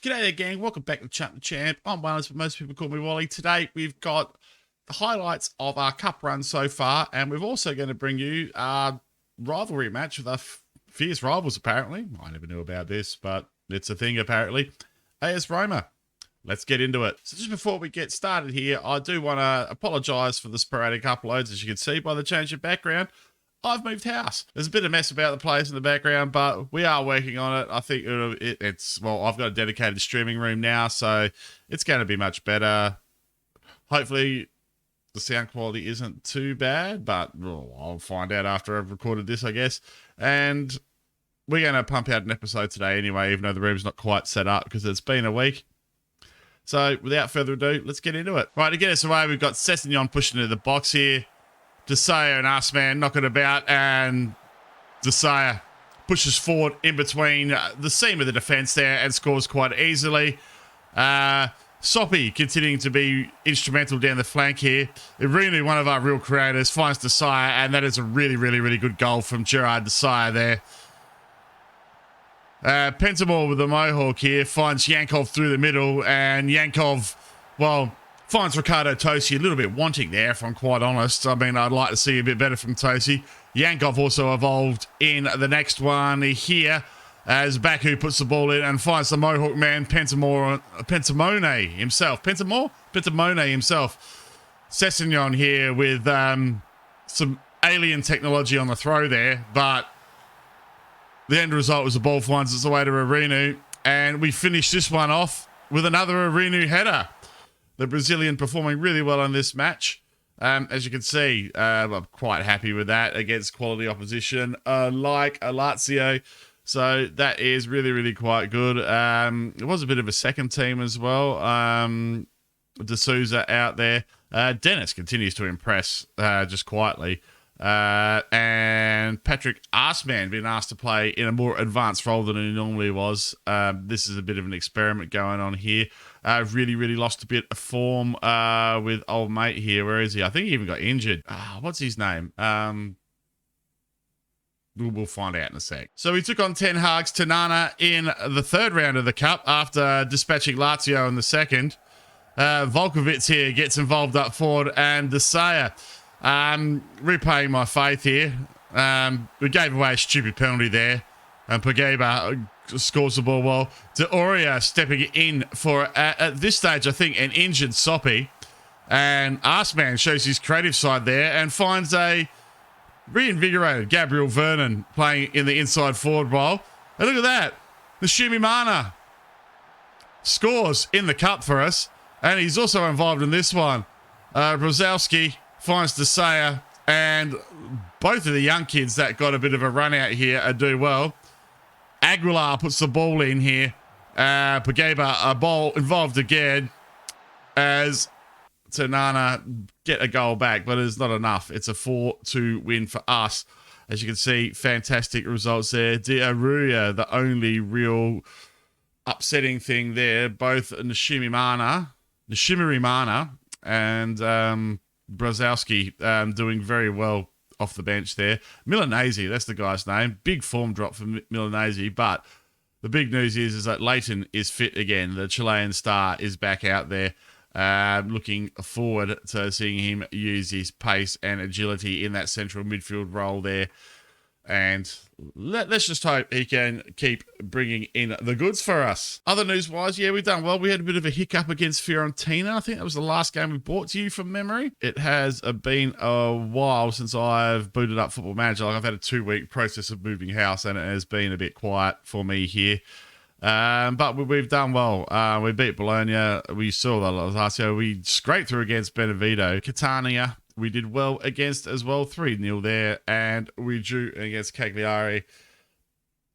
G'day there, gang. Welcome back to Chump the Champ. I'm Walynds, but most people call me Wally. Today, we've got the highlights of our cup run so far, and we're also going to bring you our rivalry match with our fierce rivals, apparently. I never knew about this, but it's a thing, apparently. AS Roma. Let's get into it. So just before we get started here, I do want to apologise for the sporadic uploads. As you can see by the change of background, I've moved house. There's a bit of mess about the place in the background, but we are working on it. I think well, I've got a dedicated streaming room now, so it's going to be much better. Hopefully, the sound quality isn't too bad, but I'll find out after I've recorded this, I guess. And we're going to pump out an episode today anyway, even though the room's not quite set up because it's been a week. So, without further ado, let's get into it. Right, to get us away, we've got Sessignon pushing into the box here. Desire and Arsman knocking about, and Desire pushes forward in between the seam of the defence there and scores quite easily. Soppy continuing to be instrumental down the flank here. Irinu, one of our real creators, finds Desire, and that is a really, really, really good goal from Gerard Desire there. Pentamore with the Mohawk here finds Yankov through the middle, and Yankov, well, finds Ricardo Tosi a little bit wanting there, if I'm quite honest. I mean, I'd like to see a bit better from Tosi. Yankov also evolved in the next one here as Baku puts the ball in and finds the Mohawk man, Pentamone himself. Pentamone himself. Sessignon here with some alien technology on the throw there, but the end result was the ball finds its way to Irinu, and we finish this one off with another Irinu header. The Brazilian performing really well in this match. As you can see, I'm quite happy with that against quality opposition like a Lazio. So that is really, really quite good. It was a bit of a second team as well. De Souza out there. Dennis continues to impress just quietly. And Patrick Arsman being asked to play in a more advanced role than he normally was. This is a bit of an experiment going on here. Really, really lost a bit of form with old mate here. Where is he? I think he even got injured. What's his name? We'll find out in a sec. So we took on Ten Hag's Tanana in the third round of the Cup after dispatching Lazio in the second. Volkovic here gets involved up forward, and Desire repaying my faith here. We gave away a stupid penalty there, and Pageba scores the ball well. Deoria stepping in for, at this stage, I think, an injured Soppy. And Arsman shows his creative side there and finds a reinvigorated Gabriel Vernon playing in the inside forward role. And look at that. The Shumimana scores in the cup for us. And he's also involved in this one. Brzezowski finds Desire, and both of the young kids that got a bit of a run out here do well. Aguilar puts the ball in here. Pageba, a ball involved again as Tanana get a goal back, but it's not enough. It's a 4-2 win for us. As you can see, fantastic results there. Diaruya, the only real upsetting thing there. Both Nishirimana and Brzezowski doing very well off the bench there. Milanese, that's the guy's name. Big form drop for Milanese, but the big news is that Leighton is fit again. The Chilean star is back out there. Looking forward to seeing him use his pace and agility in that central midfield role there. And let's just hope he can keep bringing in the goods for us. Other news-wise, yeah, we've done well. We had a bit of a hiccup against Fiorentina. I think that was the last game we brought to you from memory. It has been a while since I've booted up Football Manager. Like, I've had a 2-week process of moving house, and it has been a bit quiet for me here. But we've done well. We beat Bologna. We saw the Lazio. We scraped through against Benevento. Catania, we did well against as well. 3-0 there. And we drew against Cagliari,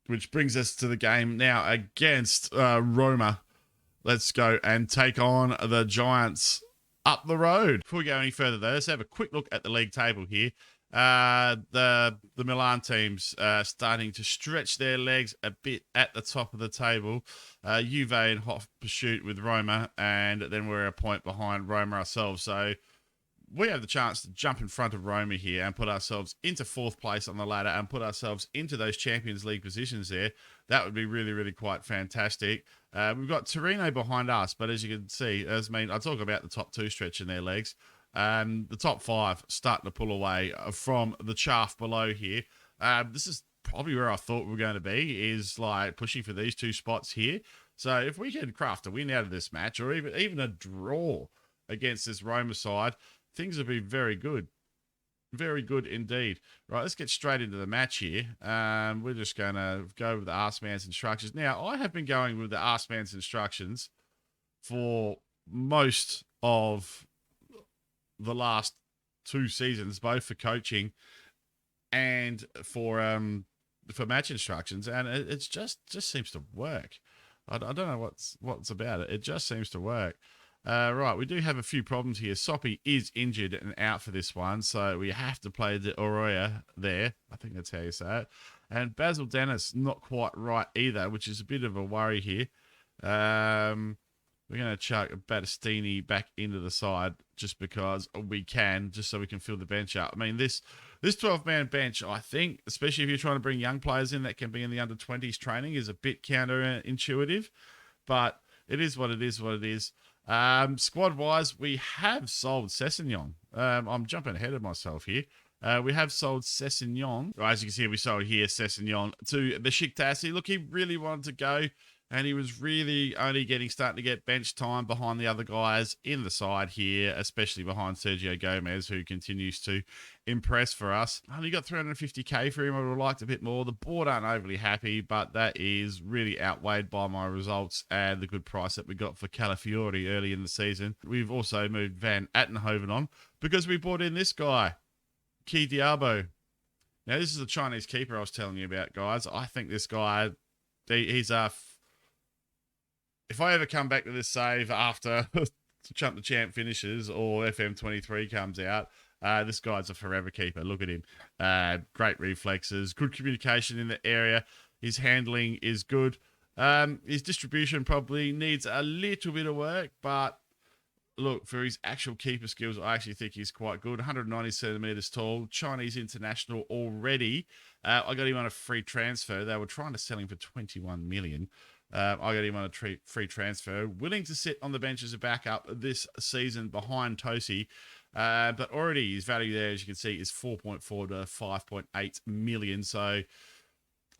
which brings us to the game now against Roma. Let's go and take on the Giants up the road. Before we go any further, though, let's have a quick look at the league table here. The Milan teams starting to stretch their legs a bit at the top of the table. Juve in hot pursuit with Roma, and then we're a point behind Roma ourselves. So we have the chance to jump in front of Roma here and put ourselves into 4th place on the ladder and put ourselves into those Champions League positions there, that would be really, really quite fantastic. We've got Torino behind us, but as you can see, I talk about the top 2 stretching their legs. The top 5 starting to pull away from the chaff below here. This is probably where I thought we were going to be, is like pushing for these 2 spots here. So if we can craft a win out of this match, or even a draw against this Roma side, things will be very good. Very good indeed. Right, let's get straight into the match here. We're just going to go with the Ask Man's instructions. Now, I have been going with the Ask Man's instructions for most of the last 2 seasons, both for coaching and for match instructions, and it just seems to work. I don't know what's about it. It just seems to work. Right, we do have a few problems here. Soppy is injured and out for this one, so we have to play the Oroya there. I think that's how you say it. And Basil Dennis, not quite right either, which is a bit of a worry here. We're going to chuck Battistini back into the side just because we can, just so we can fill the bench up. I mean, this 12-man bench, I think, especially if you're trying to bring young players in that can be in the under-20s training, is a bit counterintuitive, but it is what it is. Squad-wise, we have sold Sessegnon. I'm jumping ahead of myself here. We have sold Sessegnon. As you can see, we sold here Sessegnon to Besiktas. Look, he really wanted to go, and he was really only starting to get bench time behind the other guys in the side here, especially behind Sergio Gomez, who continues to impress for us. Only got 350k for him. I would have liked a bit more. The board aren't overly happy, but that is really outweighed by my results and the good price that we got for Calafiori early in the season. We've also moved Van Attenhoven on because we bought in this guy, Ki Diabo. Now, this is the Chinese keeper I was telling you about, guys. I think this guy, he's a... If I ever come back to this save after Chump the Champ finishes or FM23 comes out, this guy's a forever keeper. Look at him. Great reflexes, good communication in the area. His handling is good. His distribution probably needs a little bit of work, but look, for his actual keeper skills, I actually think he's quite good. 190 centimeters tall, Chinese international already. I got him on a free transfer. They were trying to sell him for 21 million. I got him on a free transfer, willing to sit on the bench as a backup this season behind Tosi. But already his value there, as you can see, is 4.4 to 5.8 million. So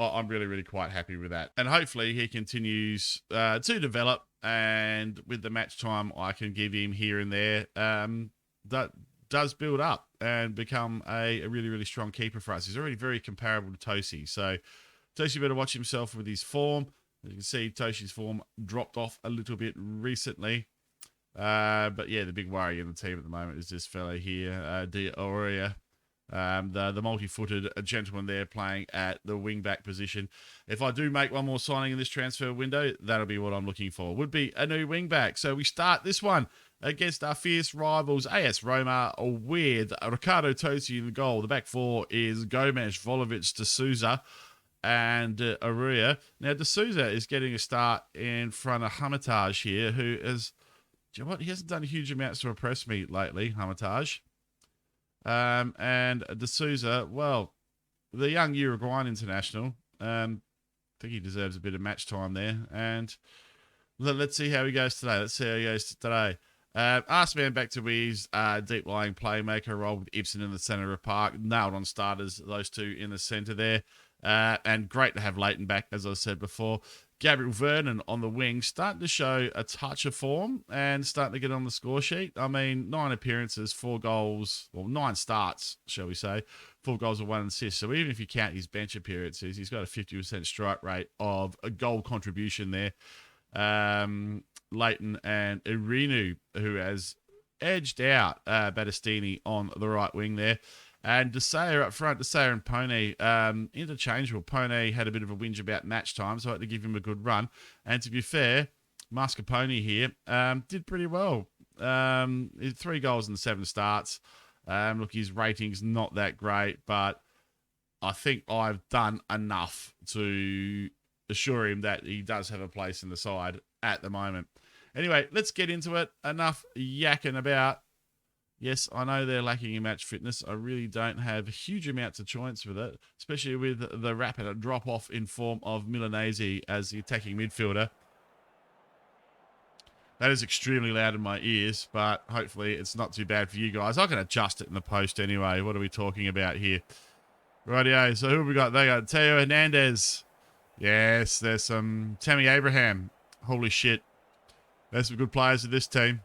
I'm really, really quite happy with that. And hopefully he continues to develop. And with the match time I can give him here and there, that does build up and become a really, really strong keeper for us. He's already very comparable to Tosi. So Tosi better watch himself with his form. As you can see, Toshi's form dropped off a little bit recently. But yeah, the big worry in the team at the moment is this fella here, Di Aurea, the multi-footed gentleman there playing at the wing-back position. If I do make one more signing in this transfer window, that'll be what I'm looking for. Would be a new wing-back. So we start this one against our fierce rivals, AS Roma, with Ricardo Tosi in the goal. The back 4 is Gomes, Volovic, De Souza, and Aruya. Now, De Souza is getting a start in front of Hamatage here, who is, do you know what? He hasn't done huge amounts to impress me lately, Hamatage. And De Souza, well, the young Uruguayan international, I think he deserves a bit of match time there. And let's see how he goes today. Arsman back to his deep-lying playmaker role with Ibsen in the centre of the park. Nailed on starters, those two in the centre there. And great to have Leighton back, as I said before. Gabriel Vernon on the wing, starting to show a touch of form and starting to get on the score sheet. I mean, 9 appearances, 4 goals, well, 9 starts, shall we say, 4 goals and 1 assist. So even if you count his bench appearances, he's got a 50% strike rate of a goal contribution there. Leighton and Irinu, who has edged out Battistini on the right wing there. And Desea up front, Desea and Pone, interchangeable. Pone had a bit of a whinge about match time, so I had to give him a good run. And to be fair, Mascarpone here did pretty well. 3 goals and 7 starts. Look, his rating's not that great, but I think I've done enough to assure him that he does have a place in the side at the moment. Anyway, let's get into it. Enough yakking about. Yes, I know they're lacking in match fitness. I really don't have huge amounts of choice with it, especially with the rapid drop-off in form of Milanese as the attacking midfielder. That is extremely loud in my ears, but hopefully it's not too bad for you guys. I can adjust it in the post anyway. What are we talking about here? Rightio, so who have we got? They got Theo Hernandez. Yes, there's some Tammy Abraham. Holy shit. There's some good players in this team.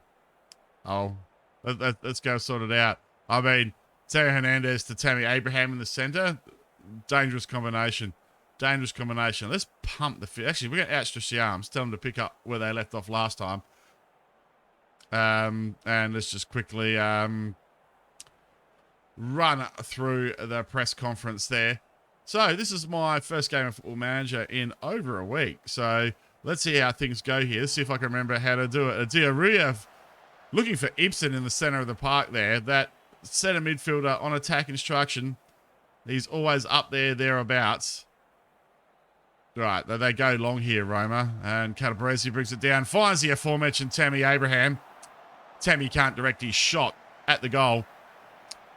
Oh, let's go sort it out. I mean, Theo Hernandez to Tammy Abraham in the centre. Dangerous combination. Dangerous combination. Let's pump the fit. Actually, we're going to outstretch the arms. Tell them to pick up where they left off last time. And let's just quickly run through the press conference there. So this is my first game of Football Manager in over a week. So let's see how things go here. Let's see if I can remember how to do it. Diarrhea looking for Ibsen in the centre of the park there. That centre midfielder on attack instruction. He's always up there, thereabouts. Right, they go long here, Roma. And Calabresi brings it down. Finds the aforementioned Tammy Abraham. Tammy can't direct his shot at the goal.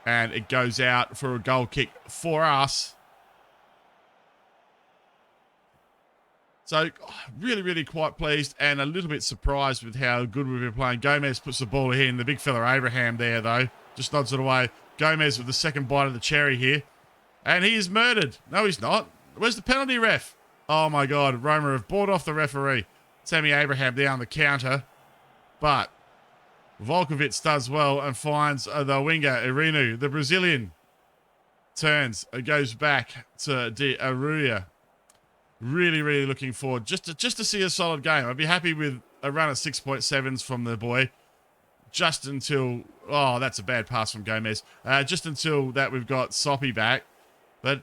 And it goes out for a goal kick for us. So, really, really quite pleased and a little bit surprised with how good we've been playing. Gomez puts the ball in. The big fella Abraham there, though, just nods it away. Gomez with the second bite of the cherry here. And he is murdered. No, he's not. Where's the penalty ref? Oh, my God. Roma have bought off the referee. Tammy Abraham down the counter. But Volkovic does well and finds the winger, Irinu, the Brazilian. Turns, goes back to De Aruya. Really, really looking forward just to see a solid game. I'd be happy with a run of 6.7s from the boy. Just until... Oh, that's a bad pass from Gomez. Just until that we've got Soppy back. But,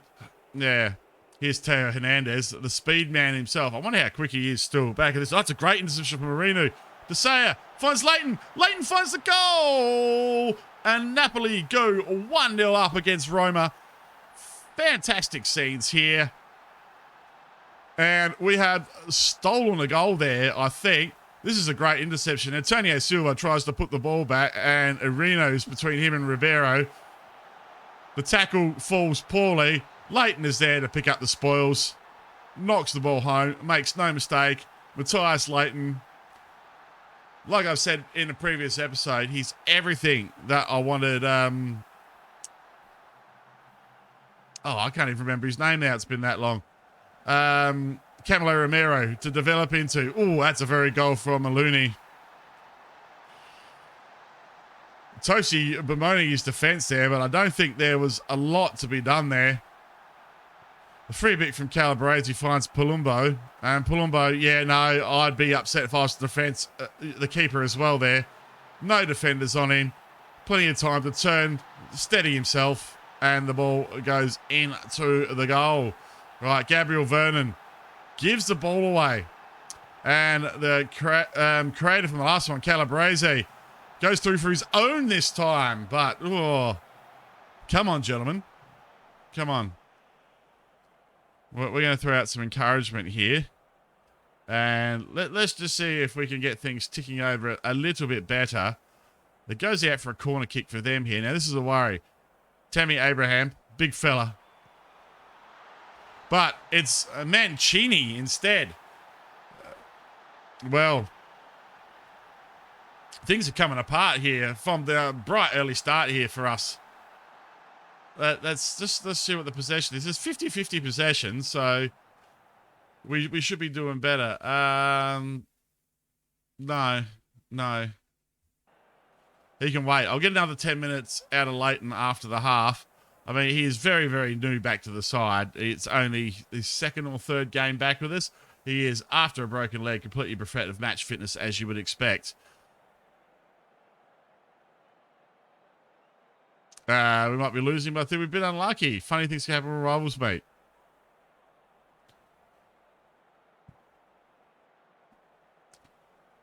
yeah... Here's Theo Hernandez, the speed man himself. I wonder how quick he is still back at this. Oh, that's a great interception from Marino. Desea finds Leighton. Leighton finds the goal. And Napoli go 1-0 up against Roma. Fantastic scenes here. And we have stolen a goal there, I think. This is a great interception. Antonio Silva tries to put the ball back, and Irino's between him and Ribeiro. The tackle falls poorly. Leighton is there to pick up the spoils. Knocks the ball home. Makes no mistake. Matthias Leighton, like I've said in a previous episode, he's everything that I wanted. I can't even remember his name now. It's been that long. Camilo Romero to develop into. Oh, that's a very goal from Maluni. Tosi bemoaning his defence there, but I don't think there was a lot to be done there. A free bit from Calabresi finds Palumbo. And Palumbo, yeah, no, I'd be upset if I was the defence, the keeper as well there. No defenders on him. Plenty of time to turn, steady himself, and the ball goes into the goal. Right, Gabriel Vernon gives the ball away. And the creator from the last one, Calabresi, goes through for his own this time. But, come on, gentlemen. Come on. We're going to throw out some encouragement here. And let's just see if we can get things ticking over a little bit better. It goes out for a corner kick for them here. Now, this is a worry. Tammy Abraham, big fella. But it's Mancini instead. Well, things are coming apart here from the bright early start here for us. Let's see what the possession is. It's 50-50 possession, so we should be doing better. No. He can wait. I'll get another 10 minutes out of Leighton after the half. I mean, he is very, very new back to the side. It's only his second or third game back with us. He is, after a broken leg, completely bereft of match fitness, as you would expect. We might be losing, but I think we've been unlucky. Funny things can happen with rivals, mate.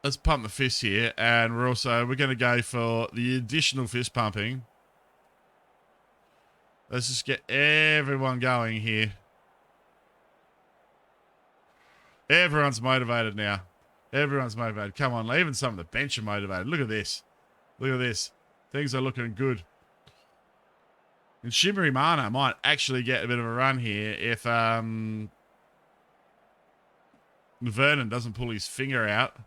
Let's pump the fist here, and we're going to go for the additional fist pumping. Let's just get everyone going here. Everyone's motivated now. Everyone's motivated. Come on, even some of the bench are motivated. Look at this. Look at this. Things are looking good. And Shimmery Mana might actually get a bit of a run here if Vernon doesn't pull his finger out.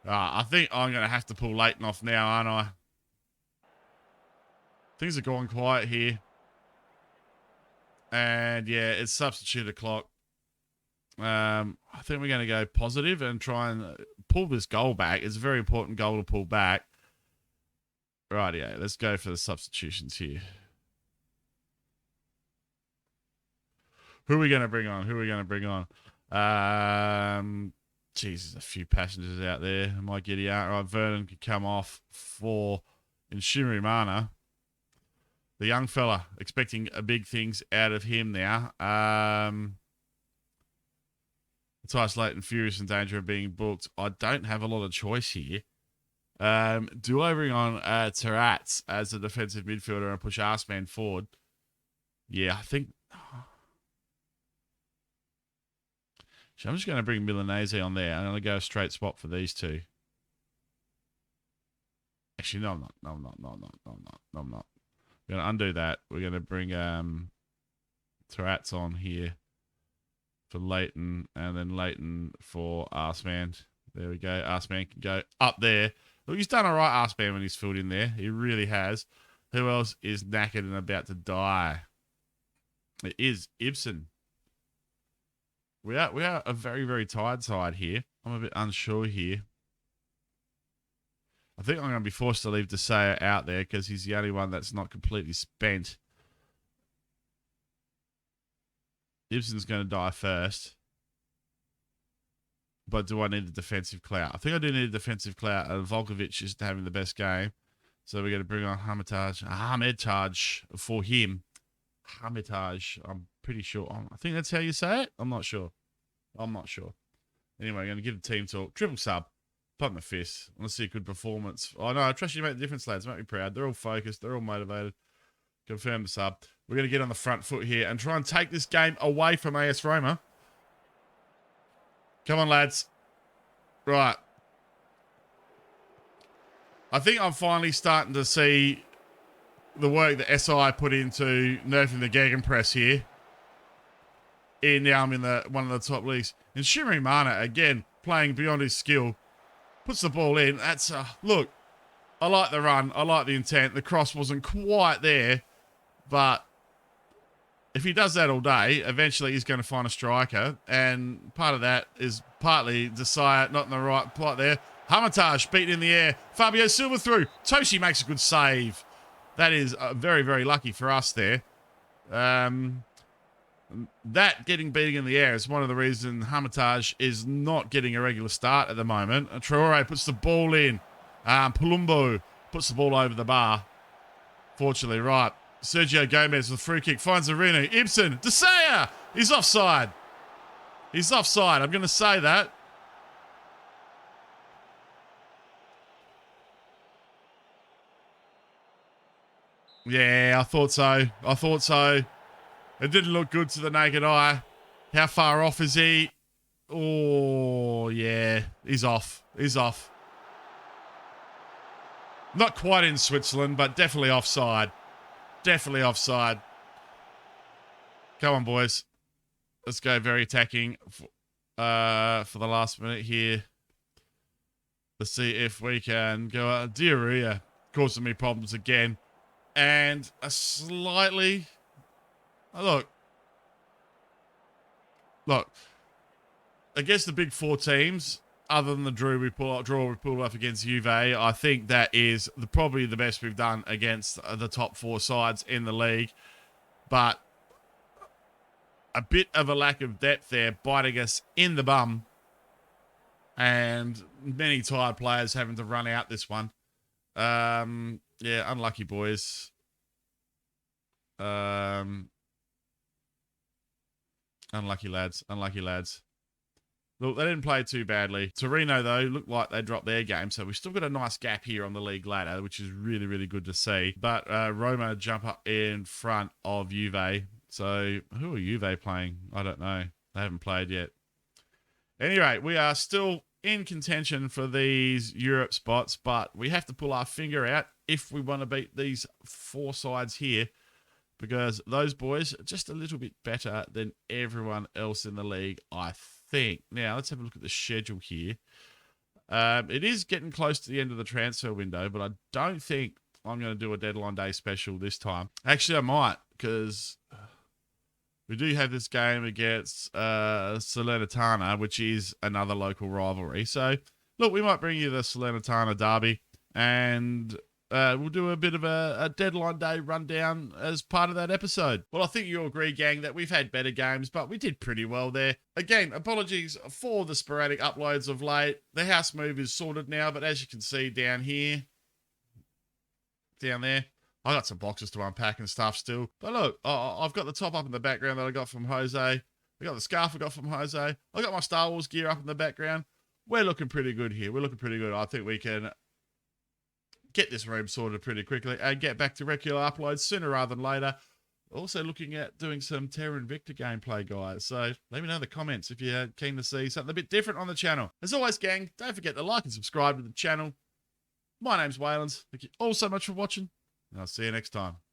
I think I'm going to have to pull Leighton off now, aren't I? Things are going quiet here. And yeah, it's substitute o'clock. I think we're going to go positive and try and pull this goal back. It's a very important goal to pull back. Right, yeah, let's go for the substitutions here. Who are we going to bring on? Jesus, a few passengers out there. I might get out. Right, Vernon could come off for Shimmery Mana. The young fella, expecting big things out of him now. Tyce Leighton, furious in danger of being booked. I don't have a lot of choice here. Do I bring on Terats as a defensive midfielder and push Arsman forward? Yeah, I think... So I'm just going to bring Milanese on there. I'm going to go a straight spot for these two. Actually, no, I'm not. I'm not. We're going to undo that. We're going to bring Terats on here for Leighton, and then Leighton for Arsman. There we go. Arsman can go up there. Look, he's done all right, Arsman, when he's filled in there. He really has. Who else is knackered and about to die? It is Ibsen. We are a very, very tired side here. I'm a bit unsure here. I think I'm going to be forced to leave Desea out there because he's the only one that's not completely spent. Ibsen's going to die first. But do I need the defensive clout? I think I do need a defensive clout. Volkovic is having the best game. So we're going to bring on Hermitage for him. Hermitage, I'm pretty sure. I think that's how you say it. I'm not sure. Anyway, I'm going to give the team talk. Triple sub. Pump my fist. I want to see a good performance. Oh, no, I trust you to make the difference, lads. Make me proud. They're all focused. They're all motivated. Confirm the sub. We're going to get on the front foot here and try and take this game away from AS Roma. Come on, lads. Right. I think I'm finally starting to see the work that SI put into nerfing the Gegenpress here. Now I'm in one of the top leagues. And Shimmery Mana, again, playing beyond his skill. Puts the ball in. That's, look, I like the run. I like the intent. The cross wasn't quite there. But if he does that all day, eventually he's going to find a striker. And part of that is partly Desire not in the right plot there. Hermitage beaten in the air. Fabio Silva through. Toshi makes a good save. That is very, very lucky for us there. That getting beaten in the air is one of the reasons Hermitage is not getting a regular start at the moment. Traore puts the ball in. Palumbo puts the ball over the bar. Fortunately, right. Sergio Gomez with a free kick. Finds Arena. Ibsen. Desea. He's offside. I'm going to say that. Yeah, I thought so. It didn't look good to the naked eye. How far off is he? Oh, yeah. He's off. Not quite in Switzerland, but definitely offside. Come on, boys. Let's go very attacking for the last minute here. Let's see if we can go out. Diarrhea causing me problems again. And a slightly... Look. Against the big four teams, other than the draw we pulled off against Juve, I think that is probably the best we've done against the top four sides in the league. But a bit of a lack of depth there, biting us in the bum. And many tired players having to run out this one. Yeah, unlucky, boys. Unlucky lads. Look, they didn't play too badly. Torino, though, looked like they dropped their game, so we've still got a nice gap here on the league ladder, which is really, really good to see. But Roma jump up in front of Juve. So who are Juve playing? I don't know. They haven't played yet. Anyway, we are still in contention for these Europe spots, but we have to pull our finger out if we want to beat these 4 sides here, because those boys are just a little bit better than everyone else in the league, I think. Now, let's have a look at the schedule here. It is getting close to the end of the transfer window, but I don't think I'm going to do a deadline day special this time. Actually, I might, because we do have this game against Salernitana, which is another local rivalry. So, look, we might bring you the Salernitana derby, and we'll do a bit of a deadline day rundown as part of that episode. Well, I think you'll agree, gang, that we've had better games, but we did pretty well there. Again, apologies for the sporadic uploads of late. The house move is sorted now, but as you can see down here, down there, I got some boxes to unpack and stuff still. But look, I've got the top up in the background that I got from Jose. I got the scarf I got from Jose. I got my Star Wars gear up in the background. We're looking pretty good here. We're looking pretty good. I think we can get this room sorted pretty quickly and get back to regular uploads sooner rather than later. Also looking at doing some Terra Invicta gameplay, guys. So let me know in the comments if you're keen to see something a bit different on the channel. As always, gang, don't forget to like and subscribe to the channel. My name's Walynds. Thank you all so much for watching, and I'll see you next time.